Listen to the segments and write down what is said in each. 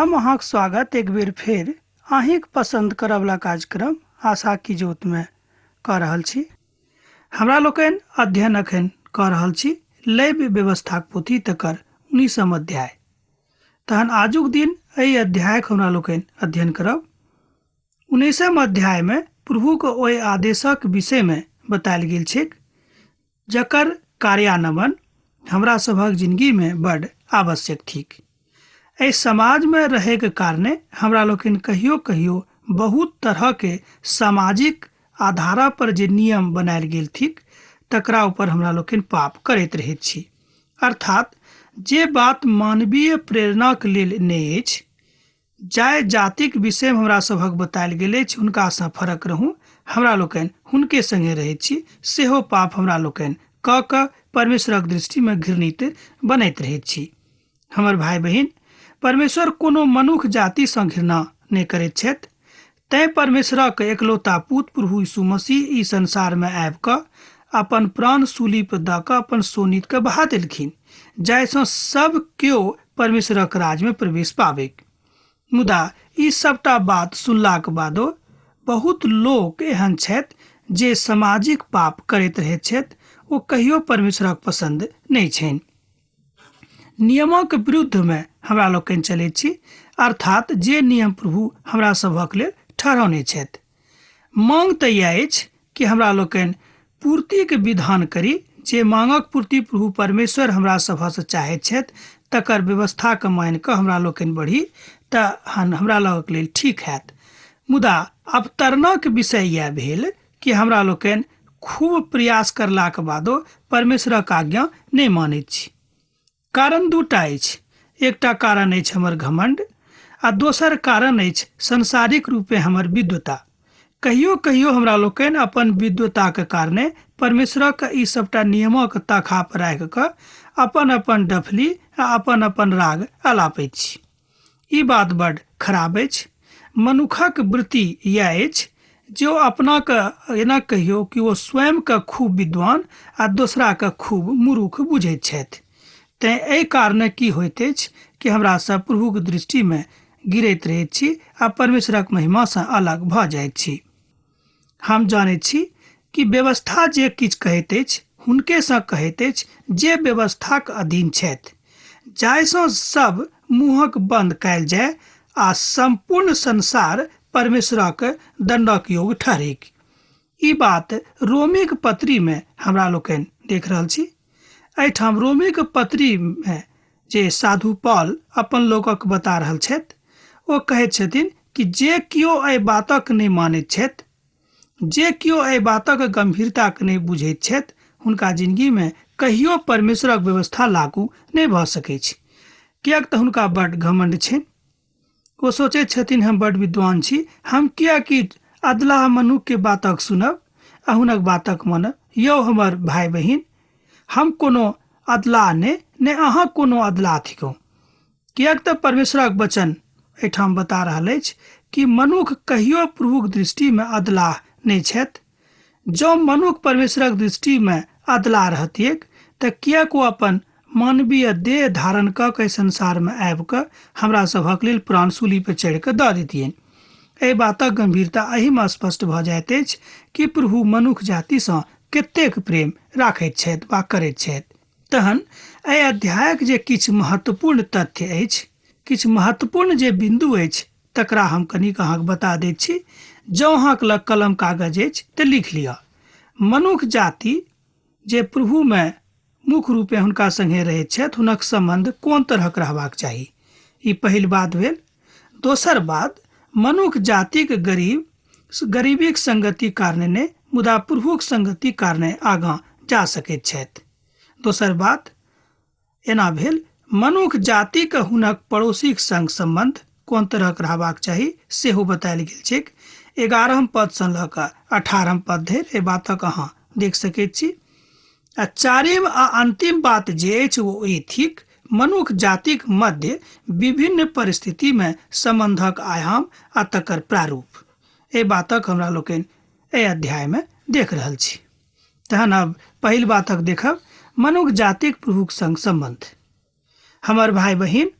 हम अहाँक स्वागत एक बेर फेर अहींक पसंद करवला कार्यक्रम आशा की जोत में कऽ रहल छी। हमरा लोकनि अध्ययन अखन कऽ रहल छी लैव व्यवस्थाक पोथी तकर 19 अध्याय। तहन आजुक दिन एहि अध्यायक हमरा लोकनि अध्ययन करब। 19 अध्याय में प्रभुक ओहि आदेशक विषय में बतायल गेल छै जकर कार्यान्वयन हमरा सभक जिंदगी में बड़ आवश्यक थिक। एहि समाज में रहे के कारणे हमरा लोकनि कहियो कहियो बहुत तरह के सामाजिक आधार पर जे नियम बनायल गेल थिक तकरा ऊपर हमरा लोकनि पाप करैत रहैत छी। अर्थात जे बात मानवीय प्रेरणा के लेल नहि अछि, जाय जातिक विषय में हमरा सभक बतायल गेल अछि हुनका सँ फरक रहू, हमरा लोकनि हुनके संगे रहैत छी, सेहो पाप हमरा लोकनि कऽ परमेश्वरक दृष्टि में घृणित बनैत रहैत छी। हमर भाई बहिन, परमेश्वर कोनो मनुष्य जाति सँ घृणा नहि करैत छथि। तैं परमेश्वरक एकलौता पुत्र प्रभु यीशु मसीह ई संसार में आबि कऽ अपन प्राण सूली पर दऽ कऽ अपन सोनीत के बहा देलखिन, जाहिसँ सब केओ परमेश्वरक राज में प्रवेश पाबै। मुदा ई सबटा बात सुनलाक बादो बहुत लोक एहन छथि जे सामाजिक पाप करैत रहैत छथि, ओ कहियो परमेश्वरक पसंद नहि छनि। नियमक विरुद्ध में हमरा लोकनि चलैत छी, अर्थात जे नियम प्रभु हमरा सभक लेल ठहरौने छथि। मांग तऽ इएह अछि कि हमरा लोकनि पूर्ति के विधान करी। जे मांगक पूर्ति प्रभु परमेश्वर हमरा सभसँ चाहैत छथि तकर व्यवस्था के मानि कऽ हमरा लोकनि बढ़ी तहन हमरा लोक लेल ठीक हैत। मुदा अवतरणक विषय इएह भेल कि हमरा लोकनि खूब प्रयास करलाक बादो परमेश्वरक आज्ञा नहि मानैत छी। कारण दूटा अछि। एकटा कारण अछि हमर घमंड आ दोसर कारण अछि संसारिक रूपे हमर विद्वता। कहियो कहियो हमरा लोकनि अपन विद्वता के कारणे परमेश्वरक ई सबटा नियमक ताखा पर राखि कऽ अपन अपन डफली आ अपन अपन राग आलापैत छी। ई बात बड़ खराब अछि। मनुखक वृत्ति इएह अछि जे ओ अपना के एना कहियो कि ओ स्वयं के खूब विद्वान आ दोसरा के खूब मूर्ख बुझैत छथि। तैं एहि कारणे की होइत अछि कि हमरा सब प्रभुक दृष्टि में गिरैत रहैत छी आ परमेश्वरक महिमा सँ अलग भऽ जाइत छी। हम जानैत छी कि व्यवस्था जे किछु कहैत अछि हुनके सँ कहैत अछि जे व्यवस्थाक अधीन छथि, जाहिसँ सब मुँहक बंद कयल जाय आ संपूर्ण संसार परमेश्वरक दंडक योग ठहरैक। ई बात रोमीक पत्री में हमरा लोकनि देख रहल छी। एहिठाम रोमीक पत्री में जे साधु पौल अपन लोकक बता रहल छथि, ओ कहैत छथिन कि जे कियो एहि बातक नहि मानैत छथि, जे कियो एहि बातक गंभीरता के नहि बुझैत छथि, हुनका जिंदगी में कहियो परमेश्वरक व्यवस्था लागू नहि भऽ सकैत छै। किएक तऽ हुनका बड़ घमंड छनि। ओ सोचैत छथिन हम बड़ विद्वान छी, हम किएकि अदला मनुख के बातक सुनब आ हुनक बातक मानब। यौ हमर भाई बहिन, हम कोनो अदला ने अहाँ कोनो अदला थिकौ। किएक तऽ परमेश्वरक वचन एहिठाम बता रहल अछि कि मनुख कहियो प्रभुक दृष्टि में अदला नहीं छथि। जो मनुख परमेश्वरक दृष्टि में अदला रहतियैक तऽ किएक ओ अपन मानवीय देह धारण कऽ के संसार में आबि कऽ हमरा सभक लेल प्राण सूली पर चढ़ि कऽ दऽ देतियनि। एहि बातक गंभीरता एहि में स्पष्ट भऽ जाइत अछि कि प्रभु मनुख जाति सँ कतेक प्रेम राखैत छथि वा करैत छथि। तहन एहि अध्यायक जे किछु महत्वपूर्ण तथ्य अछि, किछु महत्वपूर्ण जे बिंदु अछि, तकरा हम कनिक अहाँके बता दैत छी। जँ अहाँके लग कलम कागज अछि तऽ लिख लिअ। मनुख जाति जे प्रभु में मुख्य रूपे हुनका संगे रहैत छथि, हुनक संबंध कोन तरहक रहबाक चाही, ई पहिल बात भेल। दोसर बात, मनुख जातिक गरीबीक संगति कारणे नहि मुदा प्रभुक संगति कारणे आगाँ जा सकैत छथि। दोसर बात एना भेल, मनुख जाति के हुनक पड़ोसीक संग संबंध कोन तरहक रहबाक चाही सेहो बतायल गेल छै। 11 पद सँ लऽ कऽ 18 पद धरि एहि बातक अहाँ देख सकैत छी। आ चारिम आ अंतिम बात जे अछि ओ ई थिक, मनुख जातिक मध्य विभिन्न परिस्थिति में संबंधक आयाम आ तकर प्रारूप। एहि बातक हमरा लोकनि एहि अध्याय में देख रहल छी। तहन अब पहिल बातक देखब, मनुख जातिक प्रभुक संग संबंध। हमर भाई बहिन,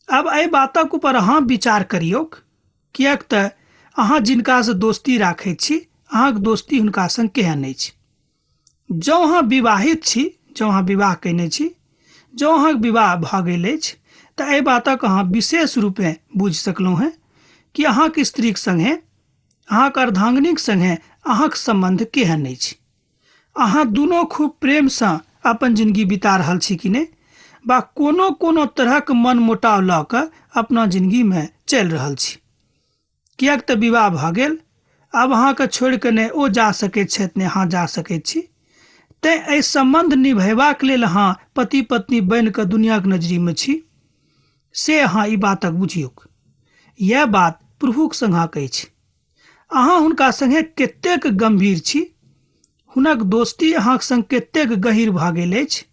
अब एहि बातक ऊपर अहाँ विचार करियौक, किएक तऽ अहाँ जिनकासँ दोस्ती राखैत छी अहाँक दोस्ती हुनका संग केहन अछि। जँ अहाँ विवाहित छी, जँ अहाँ विवाह कयने छी, जँ अहाँक विवाह भऽ गेल अछि, तऽ एहि बातक अहाँ विशेष रूपेँ बुझि सकलहुँ हेँ कि अहाँक स्त्रीक सङ्गे, अहाँक अर्धांगिनीक सङ्गे अहाँक सम्बन्ध केहन अछि। अहाँ दुनू खूब प्रेमसँ अपन जिंदगी बिता रहल छी कि नहि, वा कोनो कोनो तरहक मन मुटाव लऽ कऽ अपना जिंदगीमे चलि रहल छी। किएक तऽ विवाह भऽ गेल, आब अहाँके छोड़ि कऽ नहि ओ जा सकैत छथि नहि अहाँ जा सकैत छी। तैँ एहि सम्बन्ध निभेबाक लेल अहाँ पति पत्नी बनि कऽ दुनियाक नजरीमे छी, से अहाँ ई बातक बुझियौक। इएह बात प्रभुक संगक अछि। अहाँ हुनका सङ्गे कतेक गम्भीर छी, हुनक दोस्ती अहाँक संग कतेक गहीर भऽ गेल अछि,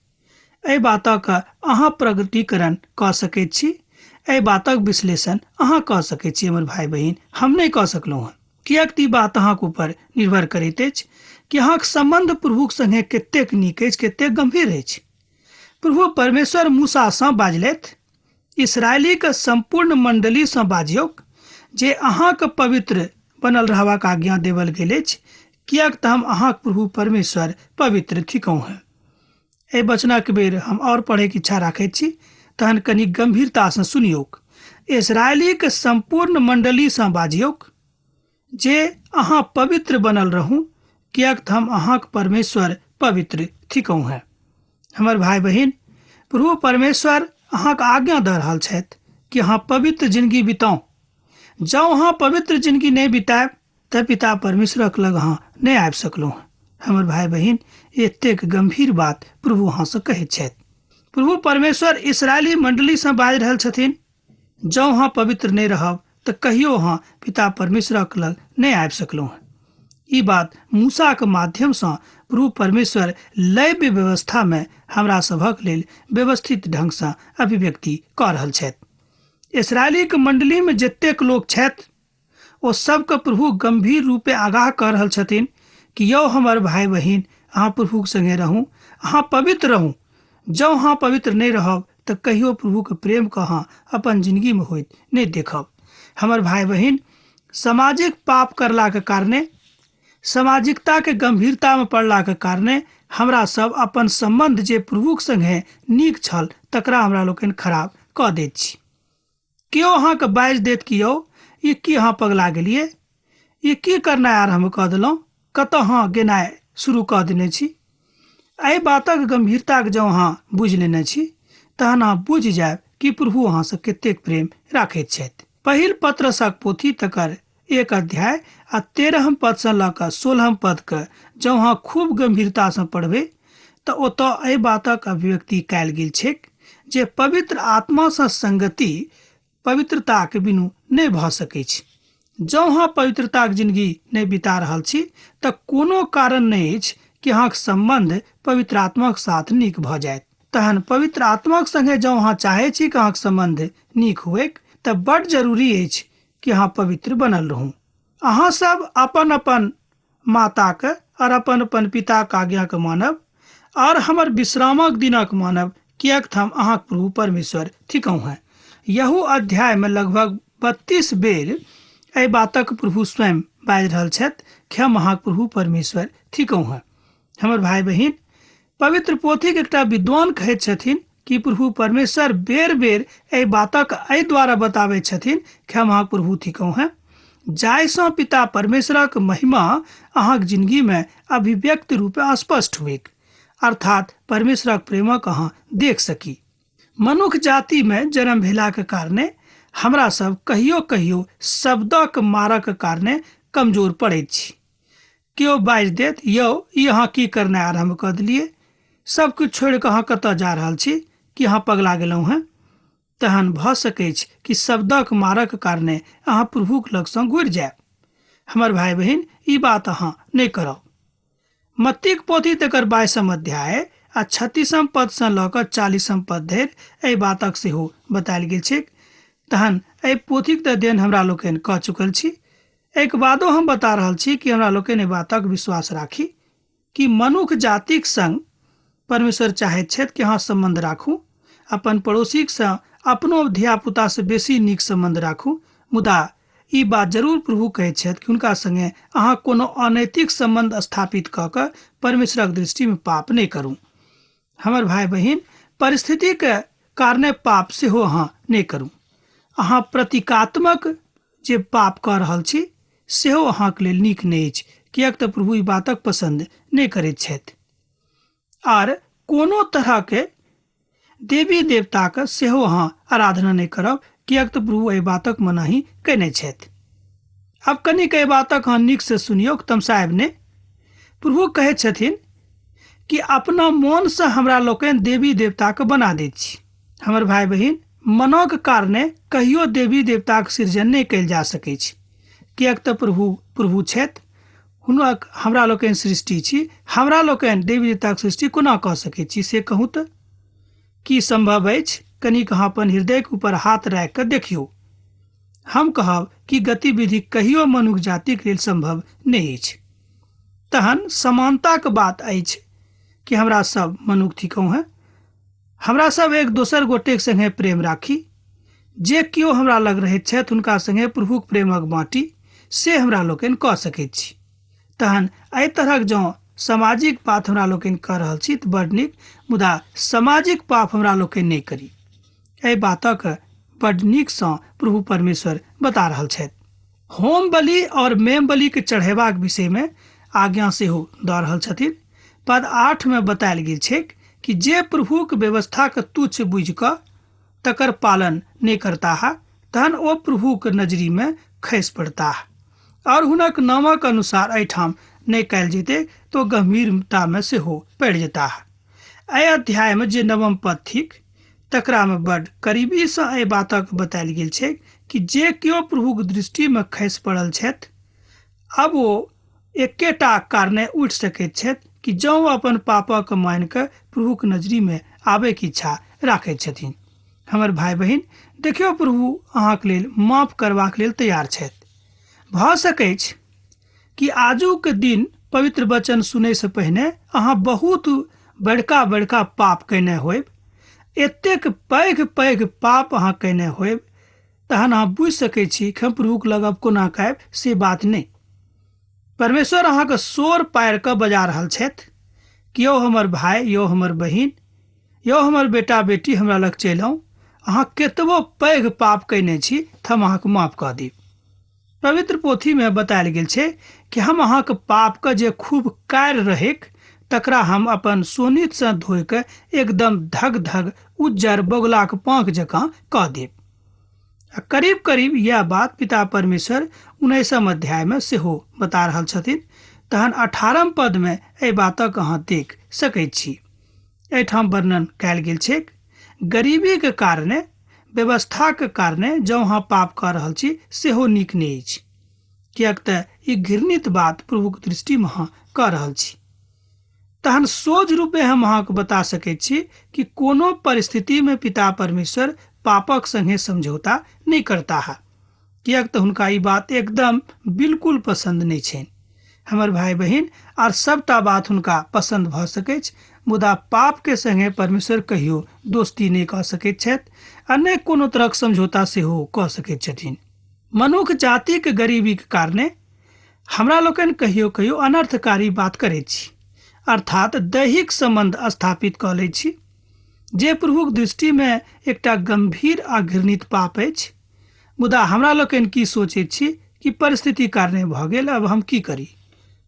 एहि बातक अहाँ प्रगटीकरण कऽ सकैत छी। एहि बातक विश्लेषण अहाँ कऽ सकैत छी। हमर भाई बहिन, हम नहि कऽ सकलहुँ हँ, किएक ई बात अहाँके ऊपर निर्भर करैत अछि कि अहाँक सम्बन्ध प्रभुक सङ्गे कतेक नीक अछि, कतेक गम्भीर अछि। प्रभु परमेश्वर मूसासँ बाजलथि, इसराइलीके सम्पूर्ण मण्डलीसँ बाजियौक जे अहाँके पवित्र बनल रहबाक आज्ञा देवल गेल अछि, किएक तऽ हम अहाँक प्रभु परमेश्वर पवित्र थिकहुँ हैं। एहि वचनक बेर हम और पढ़ैके इच्छा राखैत छी, तहन कनि गम्भीरतासँ सुनियौक। इसराइलीके सम्पूर्ण मण्डलीसँ बाजियौक जे अहाँ पवित्र बनल रहू, किएक तऽ हम अहाँक परमेश्वर पवित्र थिकहुँ हैं। हमर भाई बहिन, प्रभु परमेश्वर अहाँके आज्ञा दऽ रहल छथि कि अहाँ पवित्र जिंदगी बिताउ। जँ अहाँ पवित्र जिंदगी नहीं बिताएब तऽ पिता परमेश्वरक लग अहाँ नहीं आबि सकलहुँ। हमर भाई बहिन, एतेक गंभीर बात प्रभु अहाँसँ कहैत छथि। प्रभु परमेश्वर इसराइली मंडलीसँ बाजि रहल छथिन, जँ अहाँ पवित्र नहीं रहब तऽ कहियो अहाँ पिता परमेश्वरक लग नहीं आबि सकलहुँ। ई बात मूसाके माध्यमसँ प्रभु परमेश्वर लैव्य व्यवस्थामे हमरा सभक लेल व्यवस्थित ढङ्गसँ अभिव्यक्ति कऽ रहल छथि। इसराइलीके मण्डलीमे जतेक लोक छथि ओ सबके प्रभु गंभीर रूपे आगाह कऽ रहल छथिन कि यौ हमर भाई बहिन, अहाँ प्रभुक संगे रहू, अहाँ पवित्र रहू। जँ अहाँ पवित्र नहीं रहब तऽ कहियो प्रभुके प्रेमके अहाँ अपन जिंदगीमे होइत नहीं देखब। हमर भाई बहिन, सामाजिक पाप करलाके कारणे, सामाजिकताके गंभीरतामे पड़लाके कारणे हमरा सब अपन संबंध जे प्रभुक संगे नीक छल तकरा हमरा लोकनि खराब कऽ दैत छी। केओ अहाँके बाजि देत कि यौ ई की अहाँ पगला गेलिए, ई की करनाइ आरम्भ कऽ देलहुँ, कतऽ अहाँ गेनाइ शुरू कऽ देने छी। एहि बातक गंभीरताके जँ अहाँ बुझि लेने छी तहन अहाँ बुझि जायब कि प्रभु अहाँसँ कतेक प्रेम राखैत छथि। पहिल पत्रसक पोथी तकर 1 अध्याय आ 13 पदसँ लऽ कऽ 16 पदके जँ अहाँ खूब गंभीरतासँ पढ़बै तऽ ओतऽ एहि बातक अभिव्यक्ति कयल गेल छैक जे पवित्र आत्मासँ संगति पवित्रताके बिनु नहीं भऽ सकै छै। जँ अहाँ पवित्रताके जिंदगी नहीं बिता रहल छी तऽ कोनो कारण नहीं अछि कि अहाँक संबंध पवित्र आत्माक साथ नीक भऽ जायत। तहन पवित्र आत्माक संगे जँ अहाँ चाहै छी कि अहाँक संबंध नीक हुएक तऽ बड्ड जरूरी अछि कि अहाँ पवित्र बनल रहू। अहाँ सब अपन अपन माताके और अपन अपन पिताके आज्ञाके मानब और हमर विश्रामक दिनक मानब, किएक तऽ हम अहाँक प्रभु परमेश्वर थिकहुँ हैं। यहू अध्याय में लगभग 32 बेर एहि बातक प्रभु स्वयं बाजि रहल छथि कि हम अहाँक प्रभु परमेश्वर थिकहुँ हैं। हमर भाई बहिन, पवित्र पोथीके एकटा विद्वान कहैत छथिन कि प्रभु परमेश्वर बेर बेर एहि बातक एहि द्वारा बताबैत छथिन कि हम अहाँक प्रभु थिकहुँ हैं, जाहिसँ पिता परमेश्वरक महिमा अहाँक जिंदगीमे अभिव्यक्त रूपे स्पष्ट हुएक, अर्थात परमेश्वरक प्रेमक अहाँ देख सकी। मनुष्य जातिमे जन्म भेलाके कारणे हमरा सब कहियो कहियो शब्दक मारक कारणे कमजोर पड़ैत छी। केओ बाजि देत, यौ ई अहाँ की करनाइ आरम्भ कऽ देलिए, सब किछु छोड़ि कऽ अहाँ कतऽ जा रहल छी, कि अहाँ पगला गेलहुँ हैं। तहन भऽ सकैत छै कि शब्दक मारक कारणे अहाँ प्रभुक लगसँ घुरि जायब। हमर भाई बहिन, ई बात अहाँ नहीं करब। मत्तीक पोथी तकर 22 अध्याय आ 36 पदसँ लऽ कऽ 40 पद धरि एहि बातक सेहो बतायल गेल छै। तहन एहि पोथीक तऽ अध्ययन हमरा लोकनि कऽ चुकल छी। एक बादो हम बता रहल छी कि हमरा लोकनि एहि बातक विश्वास राखी कि मनुष्य जातिक संग परमेश्वर चाहैत छथि कि अहाँ संबंध राखू, अपन पड़ोसीक सँ अपनो धियापुता से बेसी नीक संबंध राखू, मुदा ई बात जरूर प्रभु कहैत छथि कि हुनका संगे अहाँ कोनो अनैतिक संबंध स्थापित कऽ कऽ परमेश्वरक दृष्टिमे पाप नहि करू। हमर भाई बहिन, परिस्थिति के कारणे पाप सेहो अहाँ नहि करू। अहाँ प्रतीकात्मक जे पाप कऽ रहल छी सेहो अहाँके लेल नीक नहि अछि, किएक तऽ प्रभु ई बातक पसंद नहि करैत छथि। आर कोनो तरहके देवी देवताके सेहो अहाँ आराधना नहि करब, किएक तऽ प्रभु एहि बातक मनाही कयने छथि। आब कनिक एहि बातक अहाँ नीक से सुनियौ, तमसायब नहि। प्रभु कहैत छथिन कि अपना मन से हमरा लोकनि देवी देवताके बना दैत छी। हमर भाई बहिन, मनक कारणे कहियो देवी देवताके सृजन नहि कयल जा सकैत छै, किएक तऽ प्रभु छथि, हुनक हमरा लोकनि सृष्टि छी। हमरा लोकनि देवी देवताके सृष्टि कोना कऽ सकैत छी से कहू तऽ? की संभव अछि? कनिक अहाँ अपन हृदयके ऊपर हाथ राखि कऽ देखियौ। हम कहब कि गतिविधि कहियो मनुष्य जातिके लेल संभव नहि अछि। तहन समानताके बात अछि कि हमरा सब मनुष्य थिकहुँ हैं, हमरा सब एक दोसर गोटेक संगे प्रेम राखी। जे केओ हमरा लग रहैत छथि हुनका संगे प्रभुक प्रेमक बाँटी से हमरा लोकनि कऽ सकैत छी। तहन एहि तरहक जँ सामाजिक बात हमरा लोकनि कऽ रहल छी तऽ बड्ड नीक, मुदा सामाजिक पाप हमरा लोकनि नहि करी। एहि बातक बड्ड नीकसँ प्रभु परमेश्वर बता रहल छथि। होम बलि और मेम बलि के चढ़ेबाक विषयमे आज्ञा सेहो दऽ रहल छथिन। पद 8 में बतायल गेल छै कि जे प्रभुक व्यवस्थाके तुच्छ बुझि कऽ तकर पालन नहि करता है, तहन ओ प्रभुक नजरीमे खसि पड़ता है और हुनक नामक अनुसार एहिठाम नहि कयल जेतै तो गंभीरतामे सेहो पड़ि जेता है। एहि अध्यायमे जे नवम पद थिक तकरामे बड्ड करीबीसँ एहि बातक बतायल गेल छै कि जे केओ प्रभुक दृष्टिमे खसि पड़ल छथि, अब ओ एकेटा कारणे उठि सकैत छथि कि जँ ओ अपन पापक मानि कऽ प्रभुक नजरीमे आबैके इच्छा राखैत छथिन। हमर भाई बहिन, देखियौ, प्रभु अहाँके लेल माफ करबाक लेल तैयार छथि। भऽ सकैत छै कि आजुक दिन पवित्र वचन सुनयसँ पहिने अहाँ बहुत बड़का बड़का पाप कयने होयब, एतेक पैघ पैघ पाप अहाँ कयने होयब, तहन अहाँ बुझि सकैत छी कि हम प्रभुक लग अब कोना कहब। से बात नहि। परमेश्वर अहाँके शोर पारि कऽ बजा रहल छथि कि यौ हमर भाई, यौ हमर बहिन, यौ हमर बेटा बेटी, हमरा लग चलि आउ। अहाँ केतबो पैघ पाप कयने छी तऽ हम अहाँके माफ कऽ देब। पवित्र पोथीमे बतायल गेल छै कि हम अहाँके पापके जे खूब कारी रहैक तकरा हम अपन सोनितसँ धोइ कऽ एकदम धग धग उज्जर बगुलाक पाँख जकाँ कऽ देब। करीब करीब यह बात पिता परमेश्वर 19 अध्यायमे सेहो बता रहल छथिन। तहन 18 पदमे एहि बातक अहाँ देख सकैत छी। एहिठाम वर्णन कयल गेल छै गरीबीके कारणे, व्यवस्थाके कारणे जँ अहाँ पाप कऽ रहल छी सेहो नीक नहि अछि, किएक तऽ ई घृणित बात प्रभुक दृष्टिमे अहाँ कऽ रहल छी। तहन सोझ रूपे हम अहाँके बता सकैत छी कि कोनो परिस्थितिमे पिता परमेश्वर पापक संगे समझौता नहीं करता है, किएक तऽ हुनका ई बात एकदम बिल्कुल पसंद नहीं छनि। हमर भाई बहिन, आर सबटा बात हुनका पसंद भऽ सकैत छै, मुदा पाप के संगे परमेश्वर कहियो दोस्ती नहीं कऽ सकैत छथि आ नहि कोनो तरहक समझौता सेहो कऽ सकैत छथिन। मनुष्य जातिके गरीबीके कारणे हमरा लोकनि कहियो कहियो अनर्थकारी बात करैत छी, अर्थात दैहिक संबंध स्थापित कऽ लैत छी, जे प्रभुक दृष्टिमे एकटा गंभीर आ घृणित पाप अछि। मुदा हमरा लोकनि की सोचैत छी कि परिस्थिति कारणे भऽ गेल, अब हम की करी।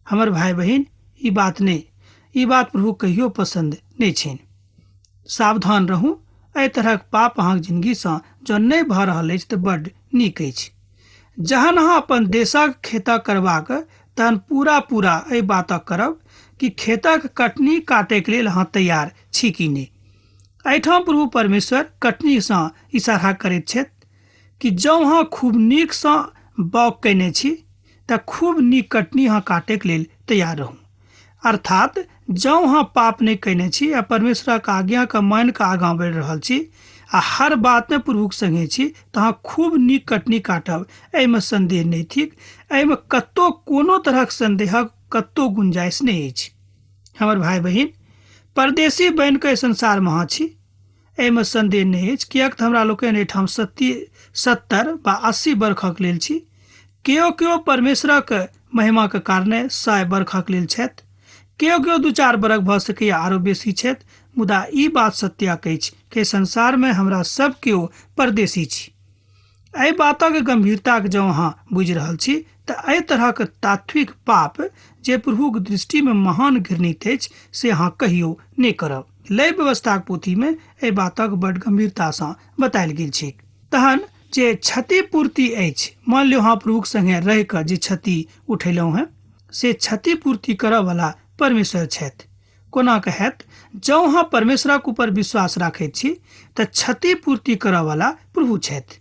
हमर भाई बहिन, ई बात नहि, ई बात प्रभु कहियो पसंद नहीं छनि। सावधान रहू, एहि तरहक पाप अहाँक जिंदगीसँ जँ नहि भऽ रहल अछि तऽ बड्ड नीक अछि। जहन अहाँ अपन देशक खेती करबाक तहन पूरा एहि बातक करब कि खेतक कटनी काटैके लेल अहाँ तैयार छी कि नहि। एहिठाम प्रभु परमेश्वर कटनीसँ इशारा करैत छथि कि जँ अहाँ खूब नीकसँ बाउग कयने छी तऽ खूब नीक कटनी अहाँ काटैके लेल तैयार रहू। अर्थात जँ अहाँ पाप नहीं कयने छी आ परमेश्वरक आज्ञाके मानि कऽ आगाँ बढ़ि रहल छी आ हर बातमे प्रभुक संगे छी तऽ अहाँ खूब नीक कटनी काटब, एहिमे संदेह नहीं थिक। एहिमे कतौ कोनो तरहक संदेहक कतौ गुंजाइश नहीं अछि। हमर भाई बहिन, परदेशी बनि कऽ संसारमे अहाँ छी, एहिमे संदेह नहि अछि, किएक तऽ हमरा लोकनि एहिठाम 70 वा 80 बरखक लेल छी। केओ परमेश्वरक महिमाके कारणे 100 बरखक लेल छथि, केओ 2-4 बरख भऽ सकैए आरो बेसी छथि। मुदा ई बात सत्यक अछि कि संसारमे हमरा सब केओ परदेशी छी। एहि बातक गंभीरताके जँ अहाँ बुझि रहल छी तऽ एहि तरहक तात्विक पाप जे प्रभुक दृष्टिमे महान घृणित अछि से अहाँ कहियो नहि करब। लय व्यवस्थाक पोथीमे एहि बातक बड्ड गंभीरतासँ बतायल गेल छै। तहन जे क्षतिपूर्ति अछि, मान लियौ अहाँ प्रभुक संगे रहि कऽ जे क्षति उठेलहुँ हेँ, से क्षतिपूर्ति करयवला परमेश्वर छथि। कोना के हैत? जँ अहाँ परमेश्वरक ऊपर विश्वास राखैत छी तऽ क्षतिपूर्ति करयवला प्रभु छथि।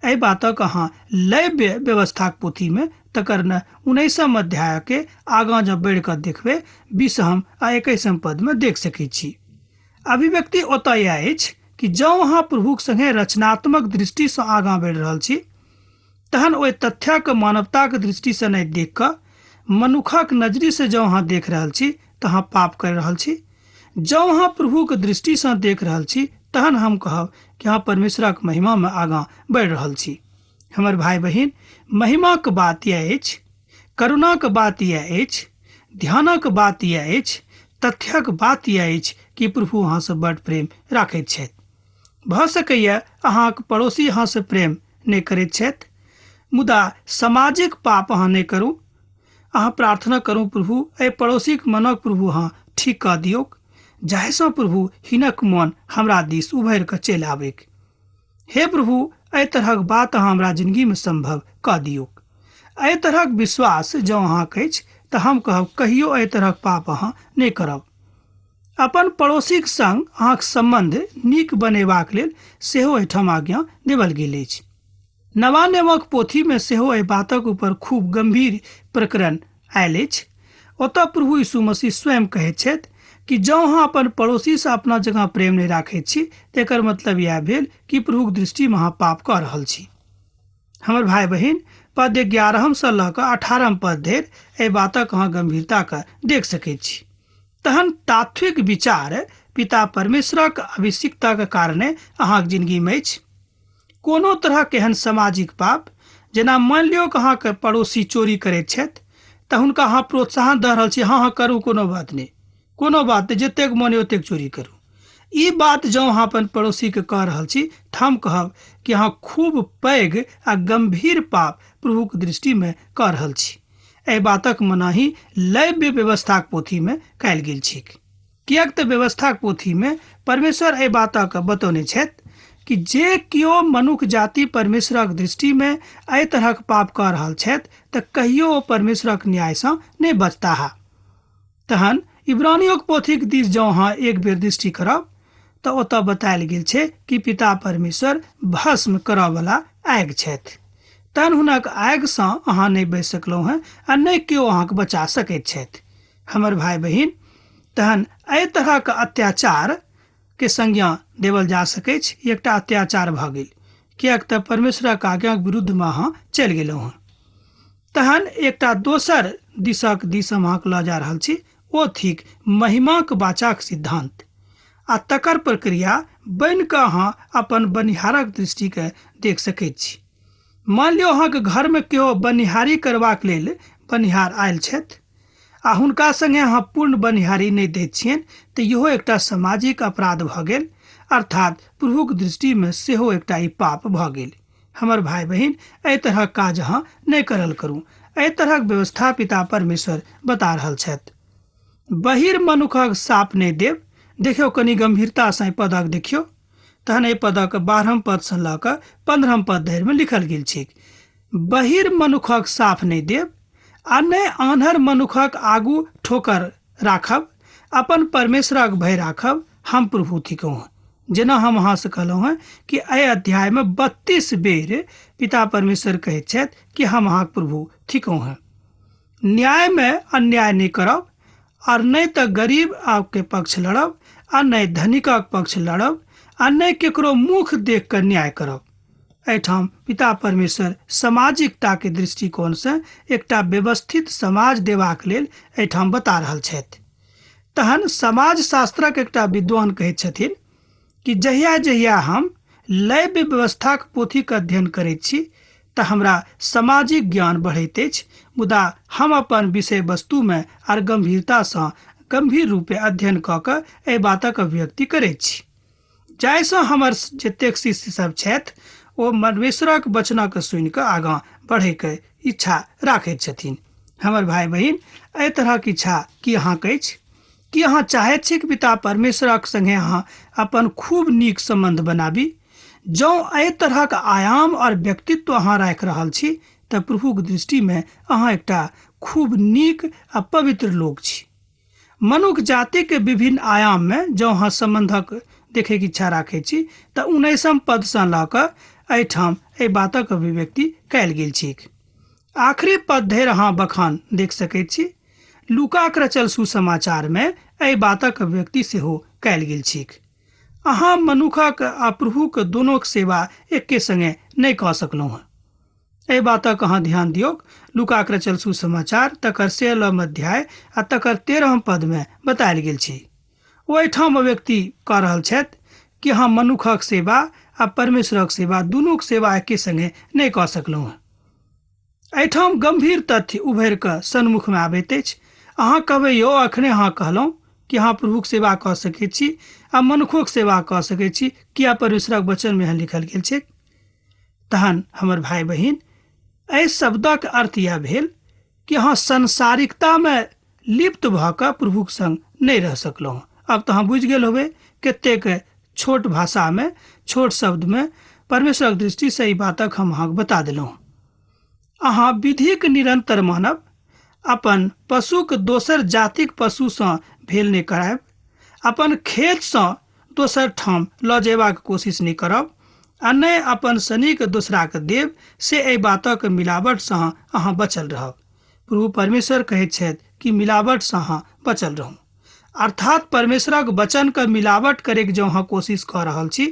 एहि बातक अहाँ लय व्यवस्थाक पोथीमे तकर 19 अध्यायके आगाँ जँ बढ़ि कऽ देखबै 20 आ 21 पदमे देख सकैत छी। अभिव्यक्ति ओतय इएह अछि कि जँ अहाँ प्रभुक संगे रचनात्मक दृष्टिसँ आगाँ बढ़ि रहल छी तहन ओहि तथ्यक मानवताक दृष्टिसँ नहि देख कऽ मनुखक नजरिसँ जँ अहाँ देख रहल छी तऽ अहाँ पाप कर रहल छी। जँ अहाँ प्रभुक दृष्टिसँ देख रहल छी तहन हम कहब कि अहाँ परमेश्वरक महिमामे आगाँ बढ़ि रहल छी। हमर भाई बहिन, महिमाक बात यह अछि, करुणाक बात यह अछि, ध्यानक बात यह अछि, तथ्यक बात यह अछि कि प्रभु अहाँसँ बड्ड प्रेम राखैत छथि। भऽ सकैए अहाँक पड़ोसी अहाँसँ प्रेम नहि करैत छथि, मुदा सामाजिक पाप अहाँ नहि करू। अहाँ प्रार्थना करू, प्रभु एहि पड़ोसीक मनक प्रभु अहाँ ठीक कऽ दियौक, जाहिसँ प्रभु हिनक मन हमरा दिस उभरि कऽ चलि आबैक। हे प्रभु, एहि तरहक बात अहाँ हमरा जिन्दगीमे संभव कऽ दियौक। एहि तरहक विश्वास जँ अहाँक अछि तऽ हम कहब कहियो एहि तरहक पाप अहाँ नहि करब। अपन पड़ोसीक संग अहाँक संबंध नीक बनेबाक लेल सेहो एहिठाम आज्ञा देल गेल अछि। नवा नियमक पोथीमे सेहो एहि बातक ऊपर खूब गंभीर प्रकरण आयल अछि। ओतऽ प्रभु यीशु मसीह स्वयं कहैत छथि कि जँ अहाँ अपन पड़ोसीसँ अपना जगह प्रेम नहि राखैत छी तऽ एकर मतलब इएह भेल कि प्रभुक दृष्टिमे अहाँ पाप कऽ रहल छी। हमर भाई बहिन, पद 11 लऽ कऽ 18 पद धरि एहि बातक अहाँ गंभीरताके देख सकैत छी। तहन तात्विक विचार पिता परमेश्वरक अभिषिक्तताके कारणे अहाँक जिन्दगीमे अछि। कोनो तरहक एहन सामाजिक पाप, जेना मान लियौ कि अहाँके पड़ोसी चोरी करैत छथि तऽ हुनका अहाँ प्रोत्साहन दऽ रहल छी, हाँ करू, कोनो बात नहि, जतेक मोन अइ ओतेक चोरी करू। ई बात जँ अहाँ अपन पड़ोसीके कह रहल छी तऽ हम कहब कि अहाँ खूब पैघ आ गंभीर पाप प्रभुक दृष्टिमे कऽ रहल छी। एहि बातक मनाही लय व्यवस्थाक पोथीमे कयल गेल छै। किएक तऽ व्यवस्थाक पोथीमे परमेश्वर एहि बातक बतौने छथि कि जे केओ मनुष्य जाति परमेश्वरक दृष्टिमे एहि तरहक पाप कऽ रहल छथि तऽ कहियो ओ परमेश्वरक न्यायसँ नहि बचताह। तहन इब्रानियोक पोथीक दिस जँ अहाँ एक बेर दृष्टि करब तऽ ओतऽ बतायल गेल छै कि पिता परमेश्वर भस्म करयवला आगि छथि। तहन हुनक आगिसँ अहाँ नहि बचि सकलहुँ हेँ आ नहि केओ अहाँके बचा सकैत छथि। हमर भाई बहिन, तहन एहि तरहक अत्याचार के संज्ञा देवल जा सकैत छै। एकटा अत्याचार भऽ गेल, किएक तऽ परमेश्वरक आज्ञाक विरुद्धमे अहाँ चलि गेलहुँ हेँ। तहन एकटा दोसर दिशक दिस हम अहाँके लऽ जा रहल छी, ओ थिक महिमाक बाचाक सिद्धांत आ तकर प्रक्रिया बनि कऽ अहाँ अपन बनिहारक दृष्टिके देख सकैत छी। मान लियौ अहाँके घरमे केओ बनिहारी करबाक लेल बनिहार आयल छथि आ हुनका संगे अहाँ पूर्ण बनिहारी नहि दैत छियनि तऽ इहो एकटा सामाजिक अपराध भऽ गेल, अर्थात प्रभुक दृष्टिमे सेहो एकटा ई पाप भऽ गेल। हमर भाई बहिन, एहि तरहक काज अहाँ नहि करल करू। एहि तरहक व्यवस्था पिता परमेश्वर बता रहल छथि। बहिर मनुखक साप नहि देब। देखियौ, कनि गंभीरतासँ एहि पदक देखियौ। तहन एहि पदक 12 पदसँ लऽ कऽ 15 पद धरिमे लिखल गेल छै, बहिर मनुखक साफ नहि देब आ नहि आन्हर मनुखक आगू ठोकर राखब, अपन परमेश्वरक भय राखब, हम प्रभु थिकहुँ। जेना हम अहाँसँ कहलहुँ हेँ कि एहि अध्यायमे 32 बेर पिता परमेश्वर कहैत छथि कि हम अहाँक प्रभु थिकहुँ हेँ। न्यायमे अन्याय नहि करब, और नहीं तो गरीब आपके पक्ष लड़ब आ नहीं धनिकक पक्ष लड़ब आ नहीं केकरो मुख देख कर न्याय करब। एठाम पिता परमेश्वर सामाजिकता के दृष्टिकोण से एकटा व्यवस्थित समाज देबाक लेल एठाम बता रहल छथि। तहन समाज शास्त्रक एकटा विद्वान कहैत छथिन कि जहिया जहिया हम लय व्यवस्थाक पोथीक अध्ययन करैत छी तऽ हमरा सामाजिक ज्ञान बढ़ैत अछि, मुदा हम अपन विषय वस्तुमे आर गंभीरतासँ गंभीर रूपे अध्ययन कऽ कऽ एहि बातक अभिव्यक्ति करैत छी, जाहिसँ हमर जतेक शिष्य सब छथि ओ परमेश्वरक वचनक सुनि कऽ आगाँ बढ़ैके इच्छा राखैत छथिन। हमर भाई बहिन, एहि तरहक इच्छा की अहाँक अछि? कि अहाँ चाहैत छी कि पिता परमेश्वरक संगे अहाँ अपन खूब नीक संबंध बनाबी? जँ एहि तरहक आयाम और व्यक्तित्व अहाँ राखि रहल छी तऽ प्रभुक दृष्टिमे अहाँ एकटा खूब नीक आ पवित्र लोक छी। मनुष्य जातिके विभिन्न आयाममे जँ अहाँ संबंधक देखैके इच्छा राखैत छी तऽ 19 पदसँ लऽ कऽ एहिठाम एहि बातक अभिव्यक्ति कयल गेल छैक। आखिरी पद धरि अहाँ बखान देख सकैत छी। लूकाक रचल सुसमाचारमे एहि बातक अभिव्यक्ति सेहो कयल गेल छैक। अहाँ मनुखक आ प्रभुक दोनोक सेवा एके संगे नहि कऽ सकलहुँ हँ। एहि बातक अहाँ ध्यान दियौ। लूकाक रचल सुसमाचार तकर 16 अध्याय आ तकर 13 पदमे बतायल गेल छै। ओ एहिठाम व्यक्ति कह रहल छथि कि अहाँ मनुखक सेवा आ परमेश्वरक सेवा दुनूक सेवा एके संगे नहि कऽ सकलहुँ हँ। एहिठाम गंभीर तथ्य उभरि कऽ सन्मुखमे आबैत अछि। अहाँ कहबै यौ अखने अहाँ कहलहुँ कि अहाँ प्रभुक सेवा कऽ सकैत छी आ मनुखोक सेवा कऽ सकैत छी, किया परमेश्वरक वचनमे एहन लिखल गेल छै? तहन हमर भाई बहिन, एहि शब्दक अर्थ यह भेल कि अहाँ संसारिकतामे लिप्त भऽ कऽ प्रभुक संग नहि रह सकलहुँ। अब तऽ अहाँ बुझि गेल होबै कतेक छोट भाषामे, छोट शब्दमे परमेश्वरक दृष्टिसँ ई बातक हम अहाँके बता देलहुँ। अहाँ विधिक निरंतर मानब, अपन पशुक दोसर जातिक पशुसँ भेल नहि करायब, अपन खेतसँ दोसर ठाम लऽ जेबाक कोशिश नहि करब, आ नहि अपन सनीक दोसराक देव, से एहि बातक मिलावटसँ अहाँ बचल रहब। प्रभु परमेश्वर कहैत छथि कि मिलावटसँ अहाँ बचल रहू। अर्थात परमेश्वरक वचनके मिलावट करैके जँ अहाँ कोशिश कऽ रहल छी,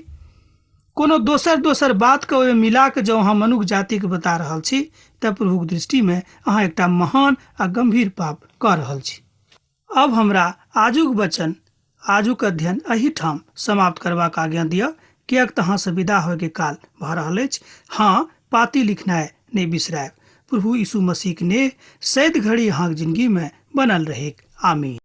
कोनो दोसर बातके ओहिमे मिला कऽ जँ अहाँ मनुष्य जातिके बता रहल छी, तऽ प्रभुक दृष्टिमे अहाँ एकटा महान आ गंभीर पाप कऽ रहल छी। अब हमरा आजुक वचन, आजुक अध्ययन एहिठाम समाप्त करबाक आज्ञा दिअ, किएक तऽ अहाँसँ विदा होयके काल भऽ रहल अछि। हाँ, पाती लिखनाइ नहि बिसरायब। प्रभु यीशु मसीहक नेह सैद घड़ी अहाँक जिंदगीमे बनल रहेक। आमीन।